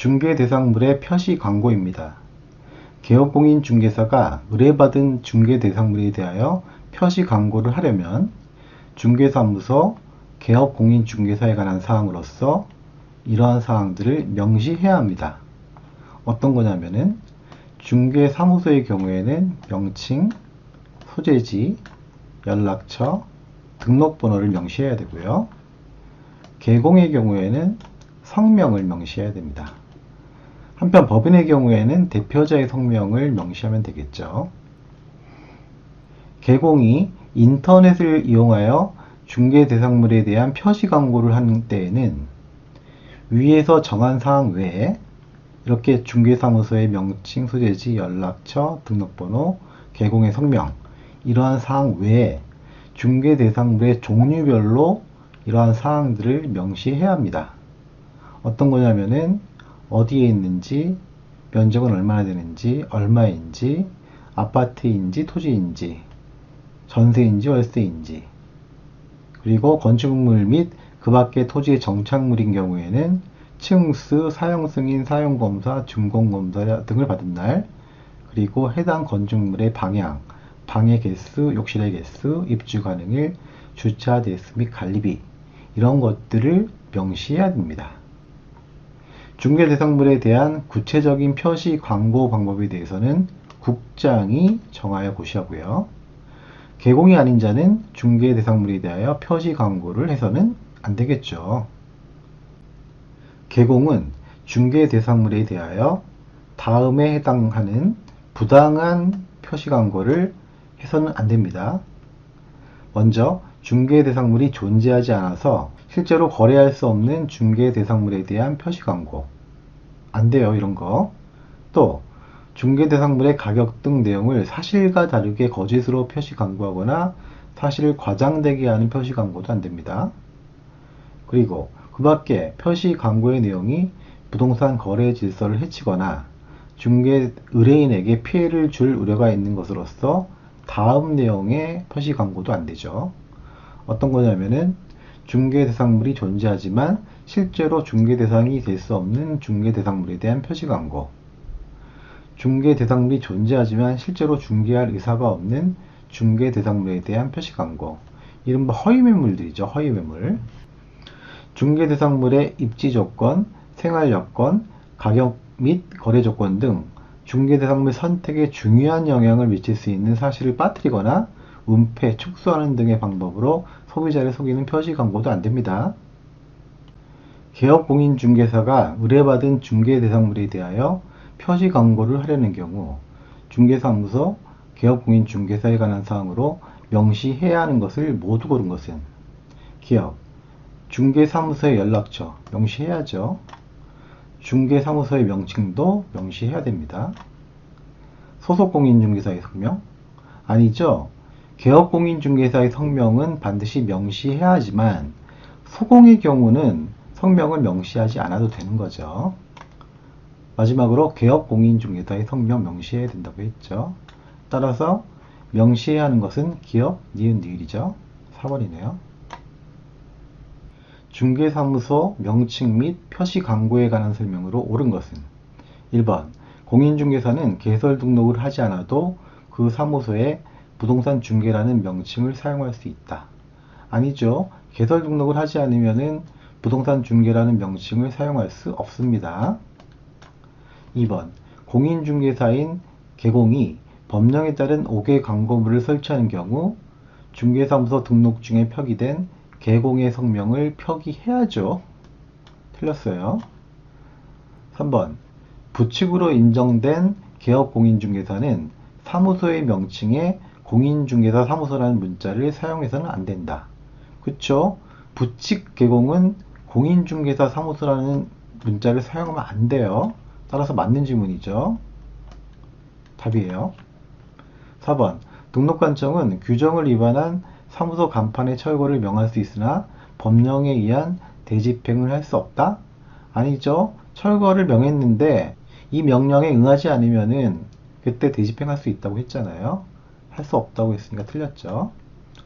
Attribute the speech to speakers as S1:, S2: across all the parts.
S1: 중개대상물의 표시 광고입니다. 개업공인중개사가 의뢰받은 중개대상물에 대하여 표시 광고를 하려면 중개사무소 개업공인중개사에 관한 사항으로서 이러한 사항들을 명시해야 합니다. 어떤 거냐면은 중개사무소의 경우에는 명칭, 소재지, 연락처, 등록번호를 명시해야 되고요. 개공의 경우에는 성명을 명시해야 됩니다. 한편 법인의 경우에는 대표자의 성명을 명시하면 되겠죠. 개공이 인터넷을 이용하여 중개대상물에 대한 표시 광고를 하는 때에는 위에서 정한 사항 외에 이렇게 중개사무소의 명칭, 소재지, 연락처, 등록번호, 개공의 성명 이러한 사항 외에 중개대상물의 종류별로 이러한 사항들을 명시해야 합니다. 어떤 거냐면은 어디에 있는지, 면적은 얼마나 되는지, 얼마인지, 아파트인지, 토지인지, 전세인지, 월세인지, 그리고 건축물 및 그 밖의 토지의 정착물인 경우에는 층수, 사용승인, 사용검사, 준공검사 등을 받은 날, 그리고 해당 건축물의 방향, 방의 개수, 욕실의 개수, 입주 가능일, 주차 대수 및 관리비 이런 것들을 명시해야 됩니다. 중개대상물에 대한 구체적인 표시 광고 방법에 대해서는 국장이 정하여 고시하고요. 개공이 아닌 자는 중개대상물에 대하여 표시 광고를 해서는 안 되겠죠. 개공은 중개대상물에 대하여 다음에 해당하는 부당한 표시 광고를 해서는 안 됩니다. 먼저 중개대상물이 존재하지 않아서 실제로 거래할 수 없는 중개대상물에 대한 표시 광고 안 돼요. 이런 거. 또 중개대상물의 가격 등 내용을 사실과 다르게 거짓으로 표시 광고하거나 사실을 과장되게 하는 표시 광고도 안 됩니다. 그리고 그 밖에 표시 광고의 내용이 부동산 거래 질서를 해치거나 중개 의뢰인에게 피해를 줄 우려가 있는 것으로서 다음 내용의 표시 광고도 안 되죠. 어떤 거냐면은 중개대상물이 존재하지만 실제로 중개대상이 될 수 없는 중개대상물에 대한 표시 광고, 중개대상물이 존재하지만 실제로 중개할 의사가 없는 중개대상물에 대한 표시 광고, 이른바 허위매물들이죠. 허위매물. 중개대상물의 입지조건, 생활여건, 가격 및 거래조건 등 중개대상물 선택에 중요한 영향을 미칠 수 있는 사실을 빠뜨리거나 은폐, 축소하는 등의 방법으로 소비자를 속이는 표시 광고도 안 됩니다. 개업공인중개사가 의뢰받은 중개대상물에 대하여 표시 광고를 하려는 경우 중개사무소, 개업공인중개사에 관한 사항으로 명시해야 하는 것을 모두 고른 것은 기업, 중개사무소의 연락처 명시해야죠. 중개사무소의 명칭도 명시해야 됩니다. 소속공인중개사의 성명? 아니죠. 개업공인중개사의 성명은 반드시 명시해야 하지만 소공의 경우는 성명을 명시하지 않아도 되는 거죠. 마지막으로 개업공인중개사의 성명 명시해야 된다고 했죠. 따라서 명시해야 하는 것은 기업, 니은, 니을이죠. 4번이네요. 중개사무소 명칭 및 표시 광고에 관한 설명으로 옳은 것은 1번 공인중개사는 개설 등록을 하지 않아도 그 사무소에 부동산 중개라는 명칭을 사용할 수 있다. 아니죠. 개설 등록을 하지 않으면은 부동산 중개라는 명칭을 사용할 수 없습니다. 2번 공인중개사인 개공이 법령에 따른 5개 광고물을 설치하는 경우 중개사무소 등록증에 표기된 개공의 성명을 표기해야죠. 틀렸어요. 3번 부칙으로 인정된 개업공인중개사는 사무소의 명칭에 공인중개사 사무소라는 문자를 사용해서는 안 된다. 그쵸? 부칙 개공은 공인중개사 사무소라는 문자를 사용하면 안 돼요. 따라서 맞는 지문이죠. 답이에요. 4번 등록관청은 규정을 위반한 사무소 간판의 철거를 명할 수 있으나 법령에 의한 대집행을 할 수 없다? 아니죠. 철거를 명했는데 이 명령에 응하지 않으면은 그때 대집행할 수 있다고 했잖아요. 할 수 없다고 했으니까 틀렸죠.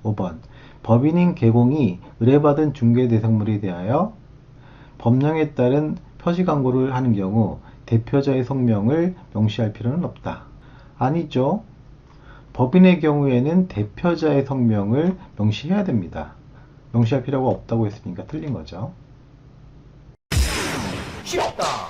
S1: 5번 법인인 개공이 의뢰받은 중개대상물에 대하여 법령에 따른 표시 광고를 하는 경우 대표자의 성명을 명시할 필요는 없다. 아니죠. 법인의 경우에는 대표자의 성명을 명시해야 됩니다. 명시할 필요가 없다고 했으니까 틀린 거죠.
S2: 쉽다.